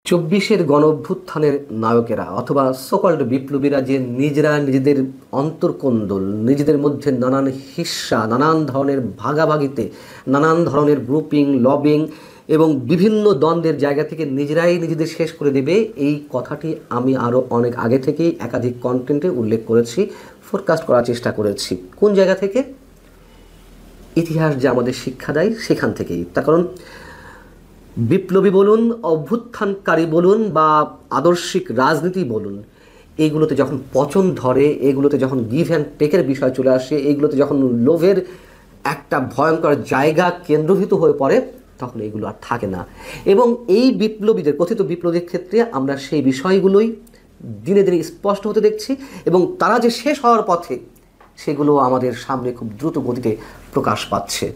চব্বিশের গণঅভ্যুত্থানের নায়কেরা অথবা সোকল্ড বিপ্লবীরা যে নিজেরা নিজেদের অন্তর্কোন্দল, নিজেদের মধ্যে নানান হিস্সা, নানান ধরনের ভাগাভাগিতে, নানান ধরনের গ্রুপিং, লবিং এবং বিভিন্ন দ্বন্দ্বের জায়গা থেকে নিজেরাই নিজেদের শেষ করে দেবে, এই কথাটি আমি আরও অনেক আগে থেকেই একাধিক কন্টেন্টে উল্লেখ করেছি, ফোরকাস্ট করার চেষ্টা করেছি। কোন জায়গা থেকে? ইতিহাস যে আমাদের শিক্ষা দেয় সেখান থেকেই। তার কারণ বিপ্লবী বলুন, অভ্যুত্থানকারী বলুন বা আদর্শিক রাজনীতি বলুন, এইগুলোতে যখন পচন ধরে, এগুলোতে যখন গিভ অ্যান্ড টেকের বিষয় চলে আসে, এইগুলোতে যখন লোভের একটা ভয়ঙ্কর জায়গা কেন্দ্রভূত হয়ে পড়ে, তখন এগুলো আর থাকে না। এবং এই বিপ্লবীদের, কথিত বিপ্লবীর ক্ষেত্রে আমরা সেই বিষয়গুলোই দিনে দিনে স্পষ্ট হতে দেখছি এবং তারা যে শেষ হওয়ার পথে, সেগুলো আমাদের সামনে খুব দ্রুত গতিতে প্রকাশ পাচ্ছে।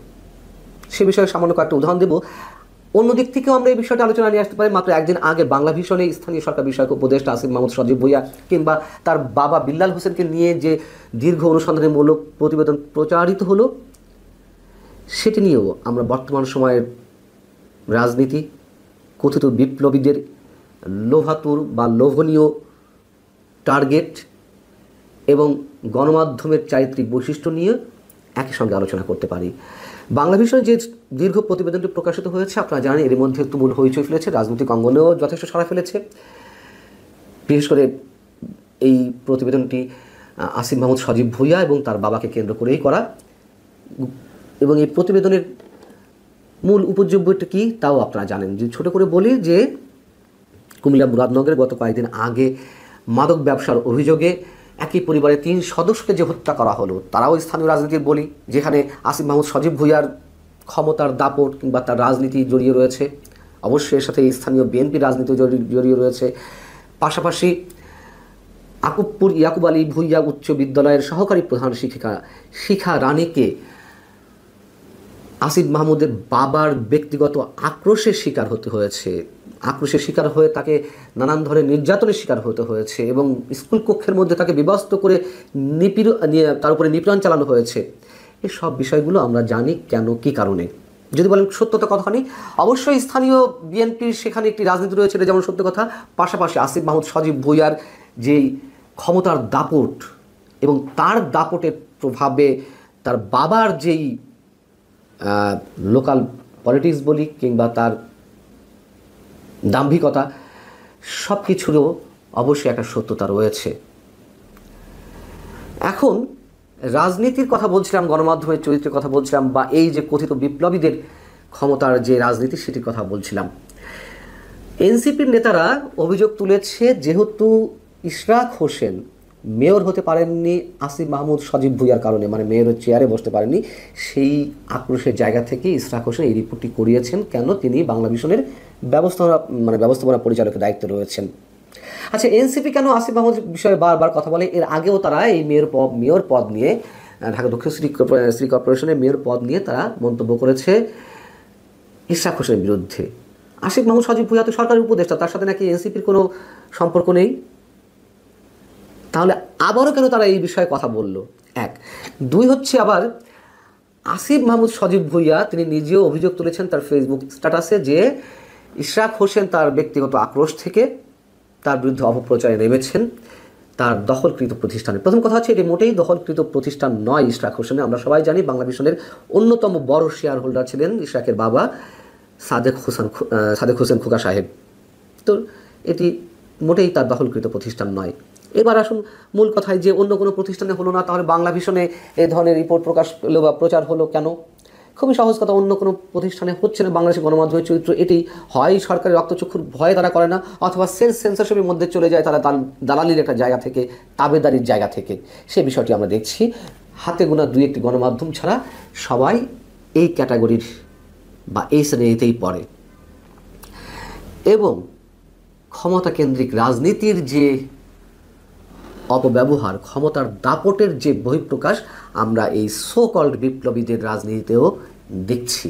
সে বিষয়ে সামান্য কয়েকটা উদাহরণ দেব। অন্যদিক থেকেও আমরা এই বিষয়টা আলোচনা নিয়ে আসতে পারি। মাত্র একদিন আগে বাংলা ভিশনে স্থানীয় সরকার বিষয়ক উপদেষ্টা আসিফ মাহমুদ সজীব ভুঁইয়া কিংবা তার বাবা বিল্লাল হোসেনকে নিয়ে যে দীর্ঘ অনুসন্ধানমূলক প্রতিবেদন প্রচারিত হলো, সেটি নিয়েও আমরা বর্তমান সময়ের রাজনীতি, কথিত বিপ্লবীদের লোভাতুর বা লোভনীয় টার্গেট এবং গণমাধ্যমের চারিত্রিক বৈশিষ্ট্য নিয়ে একই সঙ্গে আলোচনা করতে পারি। বাংলা ভিশনে যে দীর্ঘ প্রতিবেদনটি প্রকাশিত হয়েছে, আপনারা জানেন এর মধ্যে তুমুল হইচই ফেলেছে, রাজনৈতিক অঙ্গনেও যথেষ্ট সাড়া ফেলেছে। বিশেষ করে এই প্রতিবেদনটি আসিফ মাহমুদ সজীব ভুঁইয়া এবং তার বাবাকে কেন্দ্র করেই করা। এবং এই প্রতিবেদনের মূল উপযোগ্যটা কী তাও আপনারা জানেন। যে ছোট করে বলি যে কুমিল্লা মুরাদনগরে গত কয়েকদিন আগে মাদক ব্যবসার অভিযোগে একই পরিবারের 3 সদস্যকে যে হত্যা করা হলো, তারাও স্থানীয় রাজনীতির বলি, যেখানে আসিফ মাহমুদ সজীব ভুঁইয়ার ক্ষমতার দাপট কিংবা তার রাজনীতি জড়িয়ে রয়েছে। অবশ্যই এর সাথে স্থানীয় বিএনপি রাজনীতি জড়িয়ে রয়েছে। পাশাপাশি আকুবপুর ইয়াকুব আলী ভুঁইয়া উচ্চ বিদ্যালয়ের সহকারী প্রধান শিক্ষিকা শিখা রানীকে আসিফ মাহমুদের বাবার ব্যক্তিগত আক্রোশের শিকার হতে হয়েছে, আক্রোশের শিকার হয়ে তাকে নানান ধরনের নির্যাতনের শিকার হতে হয়েছে এবং স্কুল কক্ষের মধ্যে তাকে বিবস্ত করে তার উপরে নিপীড়ন চালানো হয়েছে। এই সব বিষয়গুলো আমরা জানি কেন, কী কারণে। যদি বলেন সত্যতা কথাখানি, অবশ্যই স্থানীয় বিএনপির সেখানে একটি রাজনীতি রয়েছে, এটা যেমন সত্য কথা। পাশাপাশি আসিফ মাহমুদ সজীব ভুঁইয়ার যেই ক্ষমতার দাপট এবং তার দাপটের প্রভাবে তার বাবার যেই লোকাল পলিটিক্স বলি কিংবা তার দাম্ভিকতা, সব কিছুরও অবশ্যই একটা সত্যতা রয়েছে। এখন রাজনীতির কথা বলছিলাম, গণমাধ্যমের চরিত্রের কথা বলছিলাম, বা এই যে কথিত বিপ্লবীদের ক্ষমতার যে রাজনীতি সেটির কথা বলছিলাম। এনসিপির নেতারা অভিযোগ তুলেছে, যেহেতু ইশরাক হোসেন মেয়র হতে পারেননি আসিফ মাহমুদ সজীব ভুঁইয়ার কারণে, মানে মেয়রের চেয়ারে বসতে পারেননি, সেই আক্রোশের জায়গা থেকে ইশরাক হোসেন এই রিপোর্টটি করিয়েছেন। কেন? তিনি বাংলা ভিশনের ব্যবস্থাপনা পরিচালকের দায়িত্বে রয়েছেন। আচ্ছা, এনসিপি কেন আসিফ মাহমুদ বিষয়ে বারবার কথা বলে? এর আগেও তারা এই মেয়র পদ নিয়ে, ঢাকা দক্ষিণ সিটি কর্পোরেশনের মেয়র পদ নিয়ে তারা মন্তব্য করেছে ইশরাক হোসেনের বিরুদ্ধে। আসিফ মাহমুদ সজীব ভুঁইয়া তো সরকারি উপদেষ্টা, তার সাথে নাকি এনসিপির কোনো সম্পর্ক নেই। তাহলে আবারও কেন তারা এই বিষয়ে কথা বলল? 1, 2 হচ্ছে আবার আসিফ মাহমুদ সজীব ভুঁইয়া তিনি নিজেও অভিযোগ তুলেছেন তার ফেসবুক স্ট্যাটাসে যে ইশরাক হোসেন তার ব্যক্তিগত আক্রোশ থেকে তার বিরুদ্ধে অপপ্রচারে নেমেছেন তার দখলকৃত প্রতিষ্ঠানে। প্রথম কথা হচ্ছে, এটি মোটেই দখলকৃত প্রতিষ্ঠান নয় ইশরাক হোসেনের। আমরা সবাই জানি বাংলা ভিশনের অন্যতম বড় শেয়ার হোল্ডার ছিলেন ইশরাকের বাবা সাদেক হোসেন খোকা সাহেব। তো এটি মোটেই তার দখলকৃত প্রতিষ্ঠান নয়। এবার আসুন মূল কথায়, যে অন্য কোনো প্রতিষ্ঠানে হলো না, তাহলে বাংলা ভিশনে এ ধরনের রিপোর্ট প্রকাশ পেলো বা প্রচার হলো কেন? খুবই সহজ কথা, অন্য কোনো প্রতিষ্ঠানে হচ্ছে না। বাংলাদেশের গণমাধ্যমের চরিত্র এটি, হয় সরকারি রক্তচক্ষুর ভয়ে তারা করে না, অথবা সেন্সরশিপের মধ্যে চলে যায় তারা দালালির একটা জায়গা থেকে, তাবেদারির জায়গা থেকে। সে বিষয়টি আমরা দেখছি। হাতে গোনা 2-1টি গণমাধ্যম ছাড়া সবাই এই ক্যাটাগরির বা এই শ্রেণীতেই পড়ে। এবং ক্ষমতা কেন্দ্রিক রাজনীতির যে অপব্যবহার, ক্ষমতার দাপটের যে বহিঃপ্রকাশ, আমরা এই সোকল্ড বিপ্লবীদের রাজনীতিতেও দেখছি।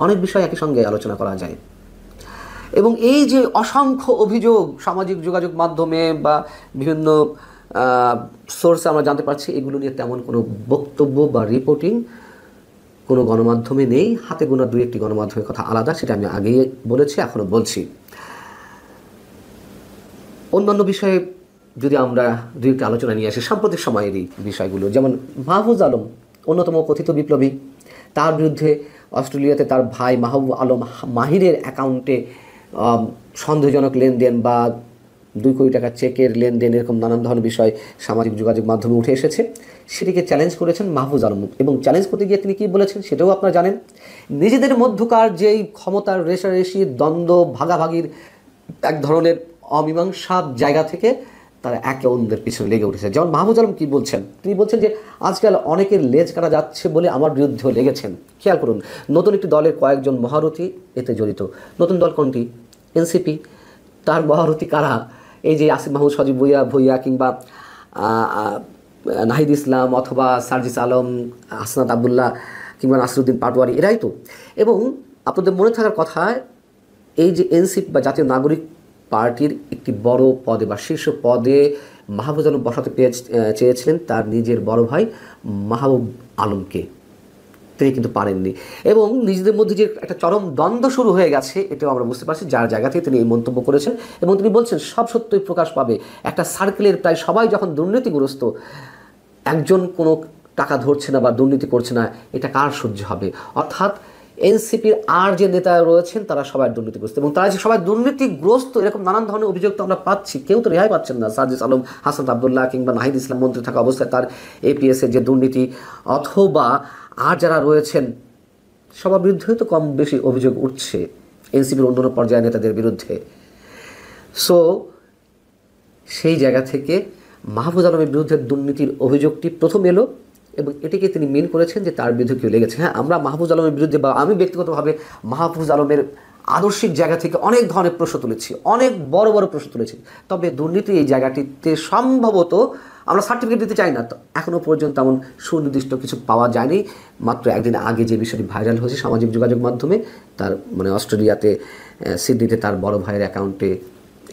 অনেক বিষয় একই সঙ্গে আলোচনা করা যায়। এবং এই যে অসংখ্য অভিযোগ সামাজিক যোগাযোগ মাধ্যমে বা বিভিন্ন সোর্সে আমরা জানতে পারছি, এগুলো নিয়ে তেমন কোনো বক্তব্য বা রিপোর্টিং কোনো গণমাধ্যমে নেই। হাতে গোনা 2-1টি গণমাধ্যমের কথা আলাদা, সেটা আমি আগেই বলেছি, এখনও বলছি। অন্যান্য বিষয়ে যদি আমরা দুই একটি আলোচনা নিয়ে আসি, সাম্প্রতিক সময়েরই বিষয়গুলো, যেমন মাহফুজ আলম অন্যতম কথিত বিপ্লবী, তার বিরুদ্ধে অস্ট্রেলিয়াতে তার ভাই মাহবুব আলম মাহিরের অ্যাকাউন্টে সন্দেহজনক লেনদেন বা 2 কোটি টাকার চেকের লেনদেন, এরকম নানান ধরনের বিষয় সামাজিক যোগাযোগ মাধ্যমে উঠে এসেছে। সেটিকে চ্যালেঞ্জ করেছেন মাহফুজ আলম, এবং চ্যালেঞ্জ করতে গিয়ে তিনি কী বলেছেন সেটাও আপনারা জানেন। নিজেদের মধ্যকার যেই ক্ষমতার রেষারেষি, দ্বন্দ্ব, ভাগাভাগির এক ধরনের অমীমাংসা জায়গা থেকে তারা একে অন্যের পিছনে লেগে উঠেছে। যেমন মাহফুজ আলম কী বলছেন, তিনি বলছেন যে আজকাল অনেকের লেজ কাটা যাচ্ছে বলে আমার বিরুদ্ধেও লেগেছেন। খেয়াল করুন, নতুন একটি দলের কয়েকজন মহারথী এতে জড়িত। নতুন দল কোনটি? এনসিপি। তার মহারথী কারা? এই যে আসিফ মাহমুদ সজীব ভুইয়া কিংবা নাহিদ ইসলাম অথবা সার্জিস আলম, হাসনাত আবদুল্লাহ কিংবা নাসিরুদ্দিন পাটোয়ারি, এরাই তো। এবং আপনাদের মনে থাকার কথা, এই যে এনসিপি বা জাতীয় নাগরিক পার্টির একটি বড় পদে বা শীর্ষ পদে মাহফুজ আলম বসাতে চেয়েছিলেন তার নিজের বড় ভাই মাহবুব আলমকে, তিনি কিন্তু পারেননি। এবং নিজেদের মধ্যে যে একটা চরম দ্বন্দ্ব শুরু হয়ে গেছে, এটাও আমরা বুঝতে পারছি, যার জায়গা থেকে তিনি এই মন্তব্য করেছেন। এবং তিনি বলছেন সব সত্যই প্রকাশ পাবে। একটা সার্কেলের প্রায় সবাই যখন দুর্নীতিগ্রস্ত, একজন কোনো টাকা ধরছে না বা দুর্নীতি করছে না, এটা কার সহ্য হবে? অর্থাৎ এনসিপির আর যে নেতা রয়েছেন তারা সবাই দুর্নীতিগ্রস্ত, এবং তারা যে সবাই দুর্নীতিগ্রস্ত এরকম নানান ধরনের অভিযোগ তো আমরা পাচ্ছি, কেউ তো রেহাই পাচ্ছেন না। সার্জিস আলম, হাসনাত আবদুল্লাহ কিংবা নাহিদ ইসলাম মন্ত্রী থাকা অবস্থায় তার এপিএসের যে দুর্নীতি, অথবা আর যারা রয়েছেন সবার বিরুদ্ধে তো কম বেশি অভিযোগ উঠছে এনসিপির অন্যান্য পর্যায়ের নেতাদের বিরুদ্ধে। সো সেই জায়গা থেকে মাহফুজ আলমের বিরুদ্ধে দুর্নীতির অভিযোগটি প্রথম এলো, এবং এটিকে তিনি মেন করেছেন যে তার বিরুদ্ধে কেউ লেগেছে। হ্যাঁ, আমরা মাহফুজ আলমের বিরুদ্ধে বা আমি ব্যক্তিগতভাবে মাহফুজ আলমের আদর্শিক জায়গা থেকে অনেক ধরনের প্রশ্ন তুলেছি, অনেক বড় বড় প্রশ্ন তুলেছি। তবে দুর্নীতি এই জায়গাটিতে সম্ভবত আমরা সার্টিফিকেট দিতে চাই না, তো এখনও পর্যন্ত তেমন সুনির্দিষ্ট কিছু পাওয়া যায়নি। মাত্র একদিন আগে যে বিষয়টি ভাইরাল হয়েছে সামাজিক যোগাযোগ মাধ্যমে, তার মানে অস্ট্রেলিয়াতে সিডনিতে তার বড় ভাইয়ের অ্যাকাউন্টে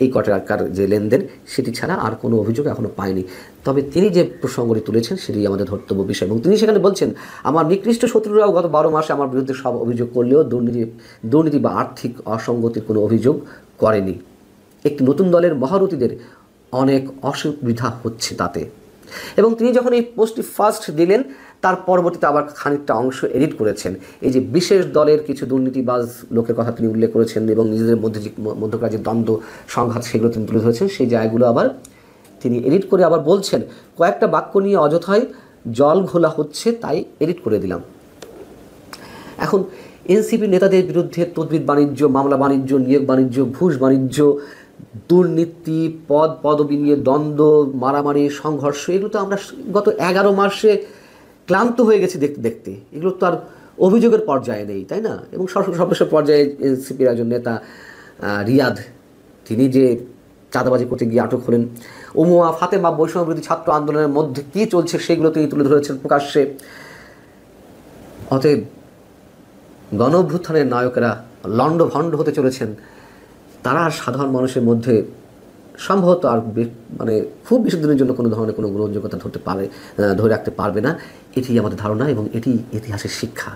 এই কোটি টাকার যে লেনদেন, সেটি ছাড়া আর কোনো অভিযোগ এখনও পায়নি। তবে তিনি যে প্রসঙ্গটি তুলেছেন সেটি আমাদের ধর্তব্য বিষয়, এবং তিনি সেখানে বলছেন আমার নিকৃষ্ট শত্রুরাও গত 12 মাসে আমার বিরুদ্ধে সব অভিযোগ করলেও দুর্নীতি বা আর্থিক অসঙ্গতির কোনো অভিযোগ করেনি। একটি নতুন দলের মহারথীদের অনেক অসুবিধা হচ্ছে তাতে। এবং তিনি যখন এই পোস্টটি ফার্স্ট দিলেন, তার পরবর্তীতে আবার খানিকটা অংশ এডিট করেছেন। এই যে বিশেষ দলের কিছু দুর্নীতিবাজ লোকের কথা তিনি উল্লেখ করেছেন, এবং নিজেদের মধ্যকার যে দ্বন্দ্ব সংঘাত সেগুলো তিনি তুলে ধরেছেন, সেই জায়গাগুলো আবার তিনি এডিট করে আবার বলছেন কয়েকটা বাক্য নিয়ে অযথাই জল ঘোলা হচ্ছে, তাই এডিট করে দিলাম। এখন এনসিপি নেতাদের বিরুদ্ধে তদবির বাণিজ্য, মামলা বাণিজ্য, নিয়োগ বাণিজ্য, ঘুষ বাণিজ্য, দুর্নীতি, পদবি নিয়ে দ্বন্দ্ব, মারামারি, সংঘর্ষ, এগুলো তো আমরা গত 11 মাসে ক্লান্ত হয়ে গেছি দেখতে দেখতে। এগুলো তো আর অভিযোগের পর্যায়ে নেই, তাই না? এবং সর্বশেষ পর্যায়ে এনসিপির একজন নেতা রিয়াদ, তিনি যে চাঁদাবাজি করতে গিয়ে আটক হলেন। উমুয়া ফাতেমা বৈষম্যবিরোধী ছাত্র আন্দোলনের মধ্যে কী চলছে সেগুলো তিনি তুলে ধরেছেন প্রকাশ্যে। অতএব গণ অভ্যুত্থানের নায়কেরা লণ্ডভণ্ড হতে চলেছেন, তারা আর সাধারণ মানুষের মধ্যে সম্ভবত আর মানে খুব বেশি দিনের জন্য কোনো ধরনের কোনো গ্রহণযোগ্যতা ধরে রাখতে পারবে না। এটি আমাদের ধারণা, এবং এটি ইতিহাসের শিক্ষা।